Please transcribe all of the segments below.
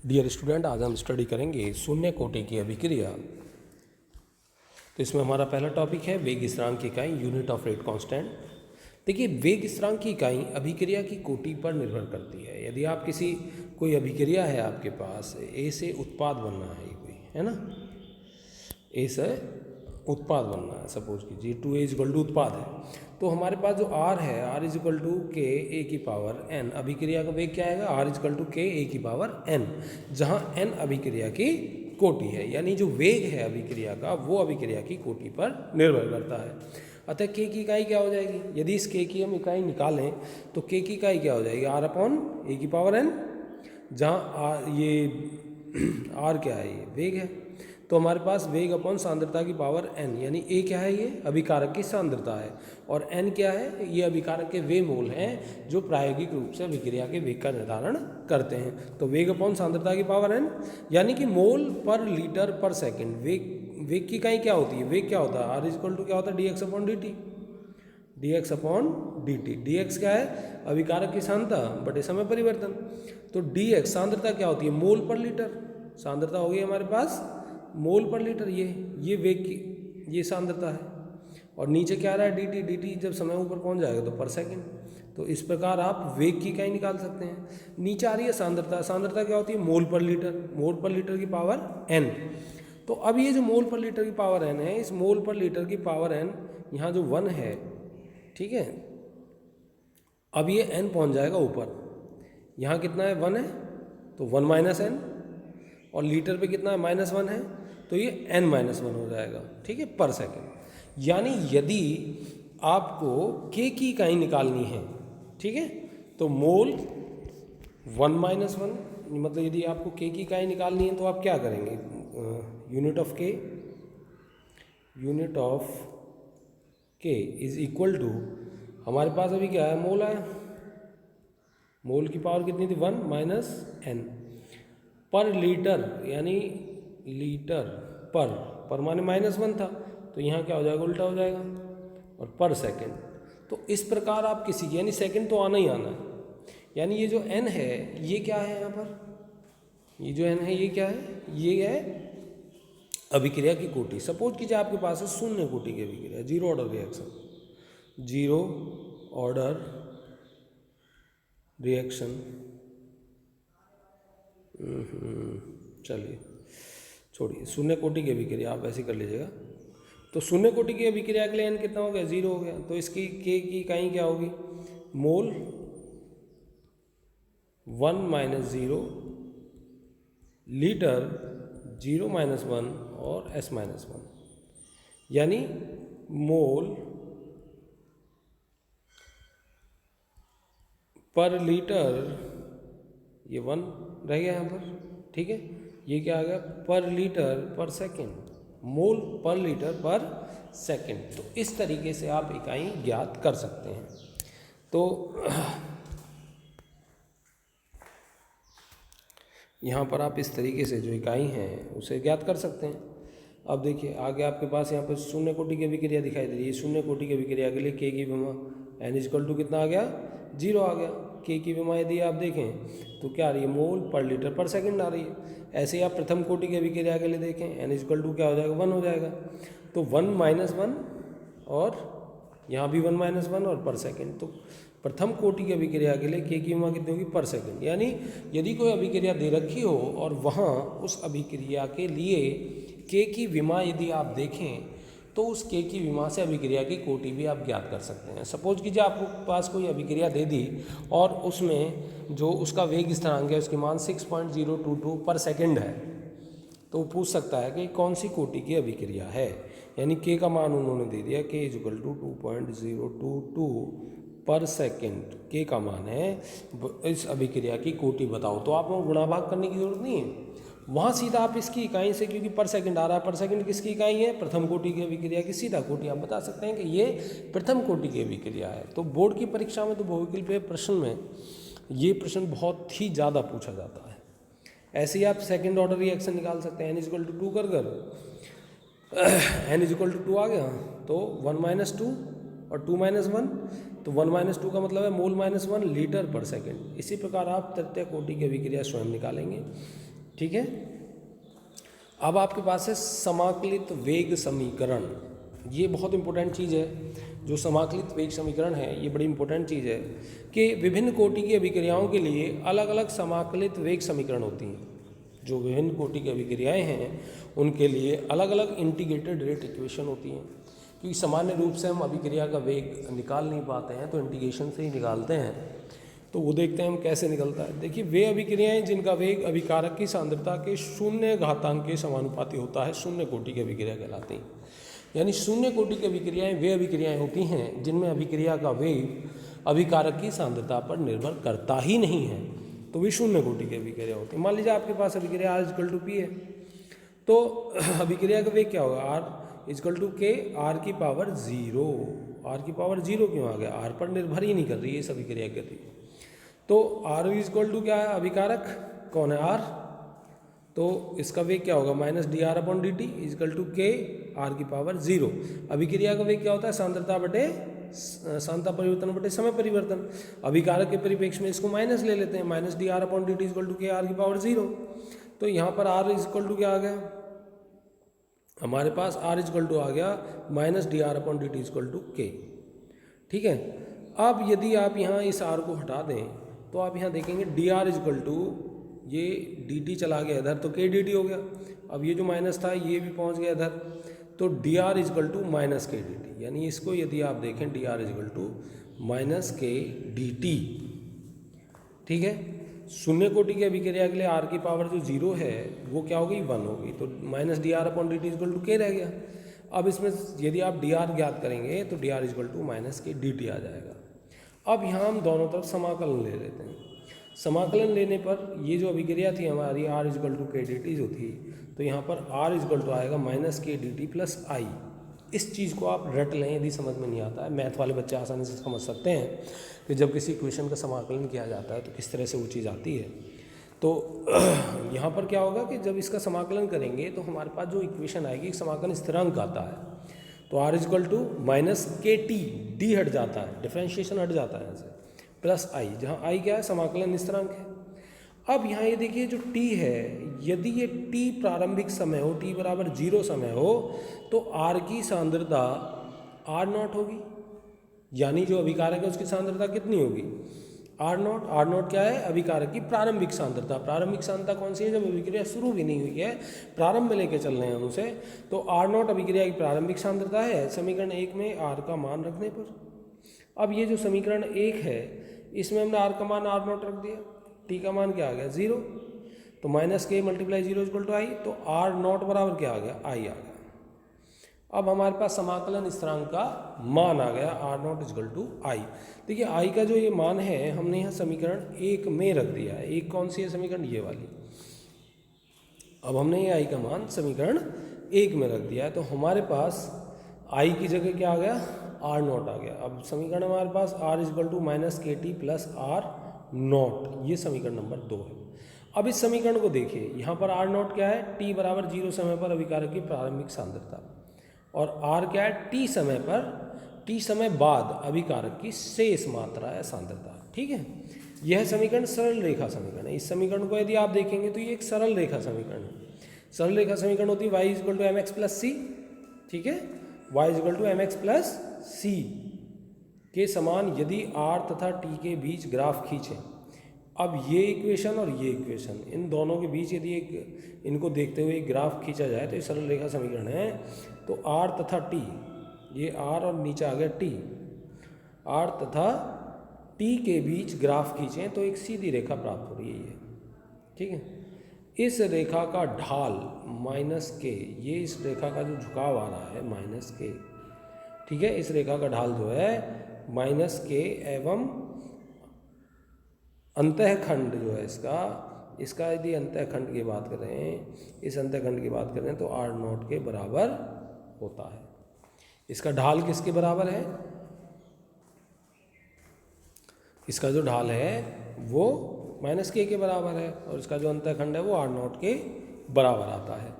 Dear student, आज हम study करेंगे शून्य कोटि की अभिक्रिया। तो इसमें हमारा पहला टॉपिक है वेग स्थिरांक की इकाई, यूनिट ऑफ रेट कांस्टेंट। देखिए, वेग स्थिरांक की इकाई अभिक्रिया की कोटि पर निर्भर करती है। यदि आप कोई अभिक्रिया है आपके पास, ए से उत्पाद बनना है कोई, है ना, ए से उत्पाद बनना है, सपोज कीजिए 2a इक्वल टू उत्पाद है, तो हमारे पास जो r है, r इज इक्वल टू के ए की पावर n, अभिक्रिया का वेग क्या आएगा, r इज इक्वल टू के ए की पावर n, जहाँ n अभिक्रिया की कोटि है। यानी जो वेग है अभिक्रिया का, वो अभिक्रिया की कोटि पर निर्भर करता है। अतः k की इकाई क्या हो जाएगी, यदि इस k की हम इकाई निकालें तो k की इकाई क्या हो जाएगी, r अपॉन ए की पावर n, जहाँ ये r क्या है, ये वेग है। तो हमारे पास वेग अपॉन सांद्रता की पावर n, यानी a क्या है, ये अभिकारक की सांद्रता है, और n क्या है, ये अभिकारक के वे मोल हैं जो प्रायोगिक रूप से अभिक्रिया के वेग का निर्धारण करते हैं। तो वेग अपॉन सांद्रता की पावर n, यानी कि मोल पर लीटर पर सेकंड। वेग की इकाई क्या होती है, वेग क्या होता है, r इक्वल टू क्या होता है, dx upon dt, dx upon dt। dx क्या है, अभिकारक की सांद्रता बटे समय परिवर्तन। तो dx सांद्रता क्या होती है, मोल पर लीटर, सांद्रता होगी हमारे पास मोल पर लीटर, ये वेग की ये सांद्रता है, और नीचे क्या आ रहा है, dt, dt जब समय ऊपर पहुंच जाएगा तो पर सेकंड। तो इस प्रकार आप वेग की इकाई निकाल सकते हैं। नीचे आ रही है सांद्रता, सांद्रता क्या होती है, मोल पर लीटर, मोल पर लीटर की पावर n। तो अब ये जो मोल पर लीटर की पावर n है, इस मोल पर लीटर की पावर n, यहाँ जो 1 है, ठीक है, अब ये n पहुंच जाएगा ऊपर, यहाँ कितना है, 1 है, तो 1 माइनस n, और लीटर पे कितना है, -1 है, तो ये n-1 हो जाएगा, ठीक है, पर सेकंड। यानी यदि आपको k की इकाई निकालनी है, ठीक है, तो मोल 1-1, मतलब यदि आपको k की इकाई निकालनी है तो आप क्या करेंगे, unit of k is equal to, हमारे पास अभी क्या है, मोल आया, मोल की पावर कितनी थी, 1 माइनस n पर लीटर, यानी लीटर पर माने -1 था, तो यहाँ क्या हो जाएगा, उल्टा हो जाएगा, और पर सेकंड। तो इस प्रकार आप किसी की, यानी सेकंड तो आना ही आना है, यानी ये जो n है, ये क्या है, यहाँ पर ये जो n है, ये क्या है, ये है अभिक्रिया की कोटि। सपोज कीजिए आपके पास है शून्य कोटि की अभिक्रिया, जीरो ऑर्डर रिएक्शन, चलिए छोड़िए, शून्य कोटि की अभिक्रिया आप ऐसे कर लीजिएगा। तो शून्य कोटि की अभिक्रिया के लिए n कितना हो गया, 0 हो गया, तो इसकी k की इकाई क्या होगी, मोल 1 माइनस 0, लीटर 0-1 और s-1, यानी मोल पर लीटर, ये 1 रह गया यहाँ पर, ठीक है, ये क्या आ गया, पर लीटर पर सेकंड, मोल पर लीटर पर सेकंड। तो इस तरीके से आप इकाई ज्ञात कर सकते हैं। तो यहाँ पर आप इस तरीके से जो इकाई हैं उसे ज्ञात कर सकते हैं। अब देखिए आगे आपके पास यहाँ पर शून्य कोटि की अभिक्रिया दिखाई दे रही है। शून्य कोटि की अभिक्रिया के लिए k की विमा n इक्वल टू कितना आ गया, 0 आ गया। k की विमा यदि आप देखें तो क्या आ रही है, मोल पर लीटर पर सेकंड आ रही है। ऐसे ही आप प्रथम कोटि की अभिक्रिया के लिए देखें, n इक्वल टू क्या हो जाएगा, 1 हो जाएगा। तो 1-1, और यहाँ भी 1-1 और पर सेकंड। तो प्रथम कोटि की अभिक्रिया के लिए k की विमा कितनी होगी, पर सेकंड। यानी यदि कोई अभिक्रिया दे रखी हो और वहाँ उस अभिक्रिया के लिए k की विमा यदि आप देखें तो उस k की विमा से अभिक्रिया की कोटि भी आप ज्ञात कर सकते हैं। सपोज कीजिए आपको पास कोई अभिक्रिया दे दी और उसमें जो उसका वेग स्थिरांक है उसकी मान 6.022 पर सेकंड है, तो वो पूछ सकता है कि कौन सी कोटि की अभिक्रिया है। यानी k का मान उन्होंने दे दिया, k इक्वल टू 2.022 पर सेकंड k का मान है, इस अभिक्रिया की कोटि बताओ। तो आपको गुणा भाग करने की जरूरत नहीं है, वहाँ सीधा आप इसकी इकाई से, क्योंकि पर सेकंड आ रहा है, पर सेकंड किसकी इकाई है, प्रथम कोटि की अभिक्रिया की, सीधा कोटि आप बता सकते हैं कि ये प्रथम कोटि की अभिक्रिया है। तो बोर्ड की परीक्षा में तो बहुविकल्पीय प्रश्न में ये प्रश्न बहुत ही ज़्यादा पूछा जाता है। ऐसे ही आप सेकंड ऑर्डर रिएक्शन निकाल सकते हैं, n इक्वल टू 2 कर n इक्वल टू 2 आ गया, तो 1-2 और 2-1, तो 1-2 का मतलब है मोल -1 लीटर पर सेकंड। इसी प्रकार आप तृतीय कोटि की अभिक्रिया स्वयं निकालेंगे। ठीक है। अब आपके पास है समाकलित वेग समीकरण। ये बहुत इंपॉर्टेंट चीज़ है, जो समाकलित वेग समीकरण है ये बड़ी इंपॉर्टेंट चीज़ है कि विभिन्न कोटि की अभिक्रियाओं के लिए अलग अलग समाकलित वेग समीकरण होती हैं। जो विभिन्न कोटि की अभिक्रियाएं हैं उनके लिए अलग अलग इंटीग्रेटेड रेट इक्वेशन होती हैं, क्योंकि सामान्य रूप से हम अभिक्रिया का वेग निकाल नहीं पाते हैं, तो इंटीग्रेशन से ही निकालते हैं। तो वो देखते हैं हम कैसे निकलता है। देखिए, वे अभिक्रियाएं जिनका वेग अभिकारक की सांद्रता के 0 घातांक के समानुपाती होता है शून्य कोटि की अभिक्रिया कहलाती हैं। यानी शून्य कोटि की अभिक्रियाएं वे अभिक्रियाएं होती हैं जिनमें अभिक्रिया का वेग अभिकारक की सांद्रता पर निर्भर करता ही नहीं है, तो वे शून्य कोटि की अभिक्रिया होती है। मान लीजिए आपके पास अभिक्रिया R=P है, तो अभिक्रिया का वेग क्या होगा? R=K R⁻0। R⁻0 क्यों आ गया? R पर निर्भर ही नहीं कर रही है इस अभिक्रिया की गति। तो R क्या है? अभिकारक कौन है? R। तो इसका वेग क्या होगा? -dR/dt K R⁻0। अभिक्रिया का वेग क्या होता है? सांद्रता परिवर्तन बटे समय परिवर्तन। अभिकारक के परिप्रेक्ष्य में इसको माइनस ले लेते हैं, -dR/dt K R⁻0। तो यहाँ पर R क्या आ गया? हमारे पास R आ गया -dR/dt K। ठीक है। अब यदि आप यहाँ इस R को हटा दें तो आप यहाँ देखेंगे dR ये dt चला गया इधर, तो K dt हो गया। अब ये जो माइनस था ये भी पहुँच गया इधर, तो dR -K dt। यानी इसको यदि आप देखें dR -K dt। ठीक है। शून्य कोटि की अभिक्रिया के लिए R की पावर जो 0 है वो क्या होगी? 1 होगी, तो -dR/dt K रह गया। अब इसमें यदि आप dr ज्ञात करेंगे तो dR -K dt आ जाएगा। अब यहाँ हम दोनों तरफ समाकलन ले लेते हैं। समाकलन लेने पर ये जो अभिक्रिया थी हमारी R=K dt जो थी, तो यहाँ पर R आएगा -K dt + I। इस चीज़ को आप रट लें यदि समझ में नहीं आता है। मैथ वाले बच्चे आसानी से समझ सकते हैं कि जब किसी इक्वेशन का समाकलन किया जाता है तो किस तरह से वो चीज़ आती है। तो यहाँ पर क्या होगा कि जब इसका समाकलन करेंगे तो हमारे पास जो इक्वेशन आएगी समाकलन स्थिरांक आता है, तो R -KT, D हट जाता है, डिफरेंशिएशन हट जाता है यहाँ से, +I, जहाँ I क्या है? समाकलन स्थिरांक है। अब यहाँ ये देखिए जो T है, यदि ये T प्रारंभिक समय हो, T = 0 समय हो, तो R की सांद्रता R0 होगी। यानी जो अभिकारक है उसकी सांद्रता कितनी होगी? R0 क्या है? अभिकारक की प्रारंभिक सांद्रता। प्रारंभिक सांद्रता कौन सी है? जब अभिक्रिया शुरू भी नहीं हुई है, प्रारंभ में लेके चल रहे हैं हम उसे, तो R0 अभिक्रिया की प्रारंभिक सांद्रता है समीकरण 1 में R का मान रखने पर। अब ये जो समीकरण 1 है इसमें हमने R का मान R0 रख दिया, T का मान क्या आ गया? 0। तो -K × 0 I, तो R0 बराबर क्या आ गया? I आ गया। अब हमारे पास समाकलन स्थिरांक का मान आ गया R0 I। देखिए I का जो ये मान है हमने यहाँ समीकरण 1 में रख दिया है। एक कौन सी है समीकरण? ये वाली। अब हमने ये I का मान समीकरण 1 में रख दिया है, तो हमारे पास I की जगह क्या आ गया? R0 आ गया। अब समीकरण हमारे पास R -KT + R0, ये समीकरण नंबर 2 है। अब इस समीकरण को देखिए, यहाँ पर R0 क्या है? T = 0 समय पर अभिकारक की प्रारंभिक सांद्रता, और R क्या है? T समय बाद अभिकारक की शेष मात्रा या सांद्रता। ठीक है। यह समीकरण सरल रेखा समीकरण है। इस समीकरण को यदि आप देखेंगे तो ये एक सरल रेखा समीकरण है। सरल रेखा समीकरण होती है y = mx + c। ठीक है। y = mx + c के समान यदि R तथा T के बीच ग्राफ खींचें। अब ये इक्वेशन और ये इक्वेशन, इन दोनों के बीच यदि इनको देखते हुए एक ग्राफ खींचा जाए तो ये सरल रेखा समीकरण है। तो R तथा T, ये R और नीचे आ गया T, R तथा T के बीच ग्राफ खींचें तो एक सीधी रेखा प्राप्त हो रही है ये। ठीक है। इस रेखा का ढाल -K, ये इस रेखा का जो झुकाव आ रहा है -K। ठीक है। इस रेखा का ढाल जो है -K एवं अंतःखंड जो है इसका यदि अंतःखंड की बात करें, इस अंतःखंड की बात करें तो R0 के बराबर होता है। इसका ढाल किसके बराबर है? इसका जो ढाल है वो -K के बराबर है, और इसका जो अंतःखंड है वो R0 के बराबर आता है।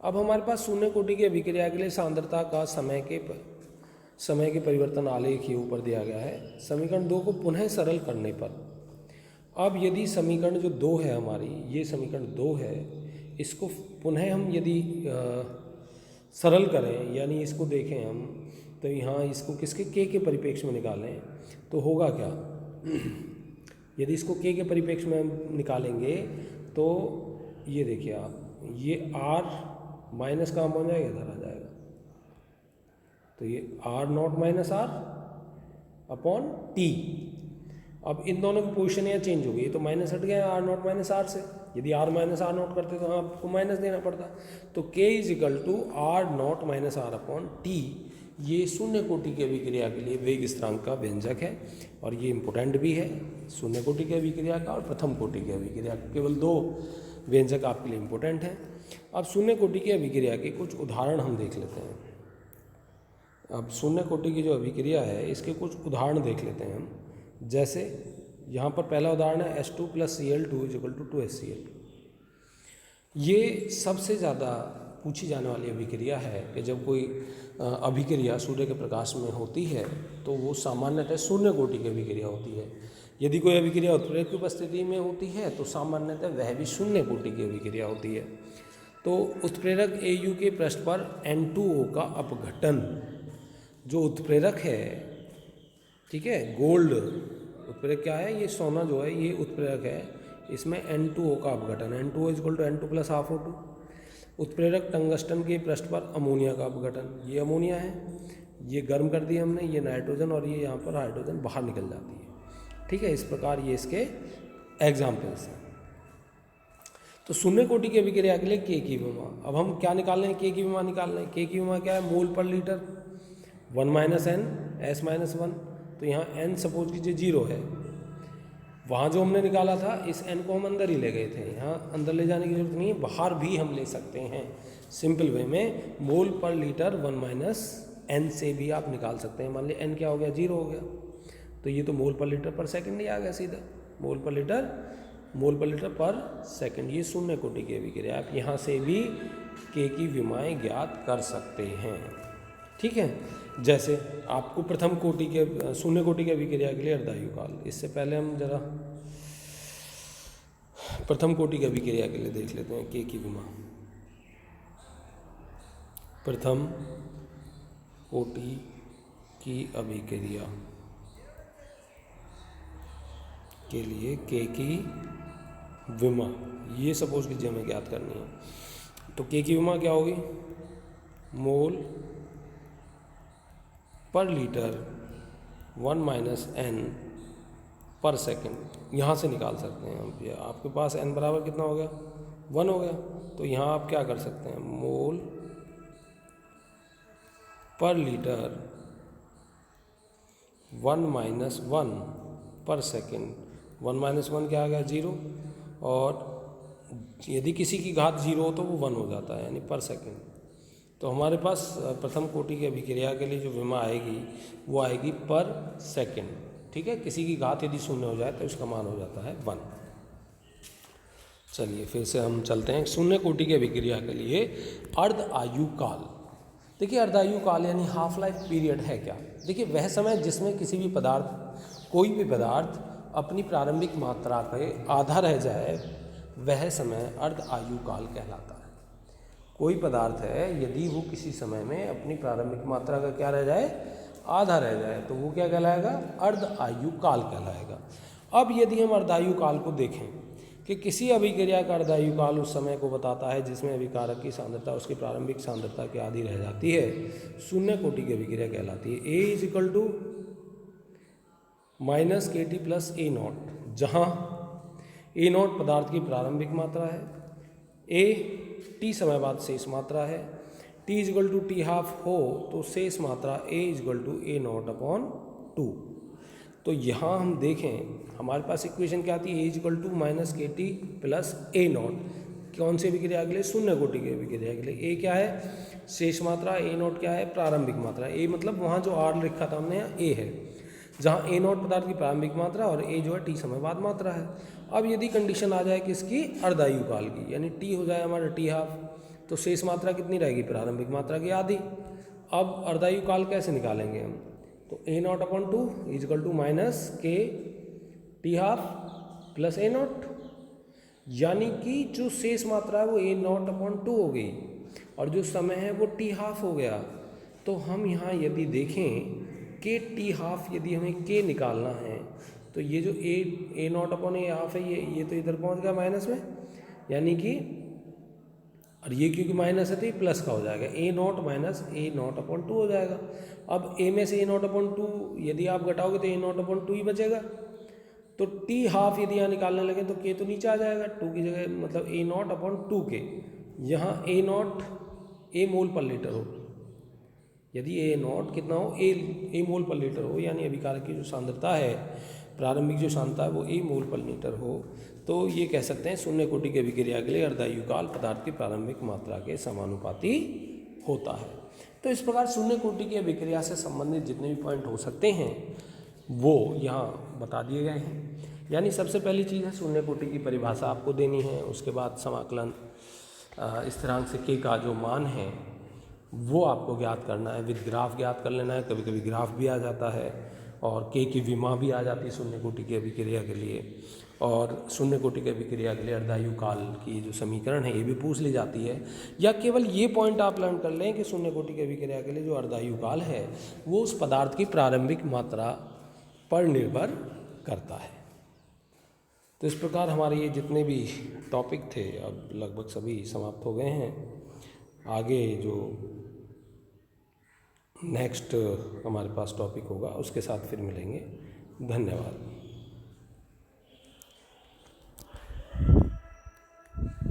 अब हमारे पास शून्य कोटि की अभिक्रिया के लिए सांद्रता का समय के परिवर्तन आलेख ये ऊपर दिया गया है। समीकरण 2 को पुनः सरल करने पर अब यदि समीकरण जो 2 है हमारी, ये समीकरण 2 है, इसको पुनः हम यदि सरल करें यानी इसको देखें हम, तो यहाँ इसको किसके के परिप्रेक्ष्य में निकालें तो होगा क्या? यदि इसको के परिप्रेक्ष्य में हम निकालेंगे तो ये देखिए आप, ये r माइनस कहाँ पहुँच जाएगा, इधर आ जाएगा, तो ये r0 minus r upon t। अब इन दोनों की पोजीशन यहाँ चेंज हो गई, तो माइनस हट गया r0 माइनस r से। यदि r माइनस r0 करते तो आपको माइनस देना पड़ता, तो k is equal to r0 minus r upon t। ये शून्य कोटि की अभिक्रिया के लिए वेग स्थिरांक का व्यंजक है और ये इम्पोर्टेंट भी है, शून्य कोटि की अभिक्रिया का और प्रथम कोटि की अभिक्रिया का। केवल 2 व्यंजक आपके लिए इम्पोर्टेंट हैं। अब शून्य कोटि की अभिक्रिया के कुछ उदाहरण हम देख लेते हैं। अब शून्य कोटि की जो अभिक्रिया है इसके कुछ उदाहरण देख लेते हैं हम। जैसे यहाँ पर पहला उदाहरण है H2 + Cl2 = 2HCl। ये सबसे ज़्यादा पूछी जाने वाली अभिक्रिया है कि जब कोई अभिक्रिया सूर्य के प्रकाश में होती है तो वो सामान्यतः शून्य कोटि की अभिक्रिया होती है। यदि कोई अभिक्रिया उत्प्रेरक की उपस्थिति में होती है तो सामान्यतः वह भी शून्य कोटि की अभिक्रिया होती है। तो उत्प्रेरक Au के पृष्ठ पर N2O का अपघटन, जो उत्प्रेरक है, ठीक है, गोल्ड उत्प्रेरक क्या है, ये सोना जो है ये उत्प्रेरक है, इसमें N2O का अपघटन, N2O = N2 + ½ O2। उत्प्रेरक टंगस्टन के पृष्ठ पर अमोनिया का अपघटन, ये अमोनिया है, ये गर्म कर दिया हमने, ये नाइट्रोजन और ये यहाँ पर हाइड्रोजन बाहर निकल जाती है, ठीक है। इस प्रकार ये इसके एग्जाम्पल्स हैं। तो शून्य कोटि की अभिक्रिया के लिए के की विमा, अब हम क्या निकाल रहे हैं, के की विमा निकाल रहे हैं। के की विमा क्या है, मोल पर लीटर, 1 - n S - 1। तो यहाँ n सपोज कीजिए 0 है, वहाँ जो हमने निकाला था इस n को हम अंदर ही ले गए थे, यहाँ अंदर ले जाने की जरूरत नहीं है, बाहर भी हम ले सकते हैं सिंपल वे में। मोल पर लीटर 1 - n से भी आप निकाल सकते हैं। मान लीजिए n क्या हो गया, 0 हो गया, तो ये तो मोल पर लीटर पर सेकंड ही आ गया सीधा, मोल पर लीटर पर सेकंड। ये शून्य कोटि की अभिक्रिया, आप यहाँ से भी के की विमाएँ ज्ञात कर सकते हैं, ठीक है। जैसे आपको प्रथम कोटि के शून्य कोटि की अभिक्रिया के लिए अर्धायु काल, इससे पहले हम जरा प्रथम कोटि की अभिक्रिया के लिए देख लेते हैं के की विमा। प्रथम कोटि की अभिक्रिया के लिए के की विमा, ये सपोज कीजिए हमें ज्ञात करनी है, तो के की विमा क्या होगी, मोल पर लीटर 1 - n पर सेकंड, यहाँ से निकाल सकते हैं हम। आपके पास n बराबर कितना हो गया, 1 हो गया, तो यहाँ आप क्या कर सकते हैं, मोल पर लीटर 1 - 1 पर सेकंड, 1 - 1 क्या आ गया, 0, और यदि किसी की घात 0 हो तो वो 1 हो जाता है, यानी पर सेकंड। तो हमारे पास प्रथम कोटि की अभिक्रिया के लिए जो विमा आएगी वो आएगी पर सेकंड, ठीक है। किसी की घात यदि 0 हो जाए तो इसका मान हो जाता है 1। चलिए फिर से हम चलते हैं शून्य कोटि की अभिक्रिया के लिए अर्ध आयु काल। देखिए अर्धायु काल यानी हाफ लाइफ पीरियड है क्या, देखिए वह समय जिसमें किसी भी पदार्थ, कोई भी पदार्थ अपनी प्रारंभिक मात्रा के आधा रह जाए, वह समय अर्ध आयु काल कहलाता है। कोई पदार्थ है यदि वो किसी समय में अपनी प्रारंभिक मात्रा का क्या रह जाए, आधा रह जाए, तो वो क्या कहलाएगा, अर्ध आयु काल कहलाएगा। अब यदि हम अर्धायु काल को देखें कि किसी अभिक्रिया का अर्धायु काल उस समय को बताता है जिसमें अभिकारक की सांद्रता उसकी प्रारंभिक सांद्रता के आधी रह जाती है, शून्य कोटि की अभिक्रिया कहलाती है। A = -kT + A0, जहाँ A0 पदार्थ की प्रारंभिक मात्रा है, A t समय बाद शेष मात्रा है, t = T½ हो तो शेष मात्रा A = A0/2। तो यहाँ हम देखें हमारे पास इक्वेशन क्या आती है, A = -kT + A0, कौन सी अभिक्रिया के लिए, शून्य कोटि की अभिक्रिया के लिए। A क्या है, शेष मात्रा, A0 क्या है, प्रारंभिक मात्रा। A मतलब वहाँ जो R लिखा था हमने, यहाँ A है, जहाँ A0 पदार्थ की प्रारंभिक मात्रा और A जो है t समय बाद मात्रा है। अब यदि कंडीशन आ जाए किसकी, अर्धायु काल की, यानी t हो जाए हमारा T½ तो शेष मात्रा कितनी रहेगी, प्रारंभिक मात्रा की आधी। अब अर्धायु काल कैसे निकालेंगे हम, तो A0/2 = -kT½ plus A not, यानी कि जो शेष मात्रा है वो ए नॉट अपॉन 2 हो गई और जो समय है वो टी हाफ हो गया। तो हम यहाँ यदि देखें कि टी हाफ यदि हमें के निकालना है तो ये जो ए नॉट अपॉन ए हाफ है ये तो इधर पहुँच गया माइनस में, यानी कि और ये क्योंकि माइनस है तो ये प्लस का हो जाएगा, A not minus A not upon 2 हो जाएगा। अब ए में से ए नॉट अपॉन 2 यदि आप घटाओगे तो ए नॉट अपॉन 2 ही बचेगा। तो टी हाफ यदि यहाँ निकालने लगे तो के तो नीचे आ जाएगा, 2 की जगह मतलब ए नॉट अपॉन 2 के, यहाँ ए नॉट ए मोल पर लीटर हो, यदि ए नॉट कितना हो ए मोल पर लीटर हो, यानी अभिकारक की जो सांद्रता है, प्रारंभिक जो सांद्रता है वो ए मोल पर लीटर हो, तो ये कह सकते हैं शून्य कोटि की अभिक्रिया के लिए अर्धायुकाल पदार्थ की प्रारंभिक मात्रा के समानुपाती होता है। तो इस प्रकार शून्य कोटि की अभिक्रिया से संबंधित जितने भी पॉइंट हो सकते हैं वो यहाँ बता दिए गए हैं। यानी सबसे पहली चीज़ है शून्य कोटि की परिभाषा आपको देनी है, उसके बाद समाकलन स्थिरांक से के का जो मान है वो आपको ज्ञात करना है, विद ग्राफ ज्ञात कर लेना है। कभी कभी ग्राफ भी आ जाता है और के की विमा भी आ जाती है शून्य कोटि की अभिक्रिया के लिए, और शून्य कोटि की अभिक्रिया के लिए अर्धायुकाल की जो समीकरण है ये भी पूछ ली जाती है। या केवल ये पॉइंट आप लर्न कर लें कि शून्य कोटि की अभिक्रिया के लिए जो अर्धायुकाल है वो उस पदार्थ की प्रारंभिक मात्रा पर निर्भर करता है। तो इस प्रकार हमारे ये जितने भी टॉपिक थे अब लगभग सभी समाप्त हो गए हैं। आगे जो नेक्स्ट हमारे पास टॉपिक होगा उसके साथ फिर मिलेंगे। धन्यवाद।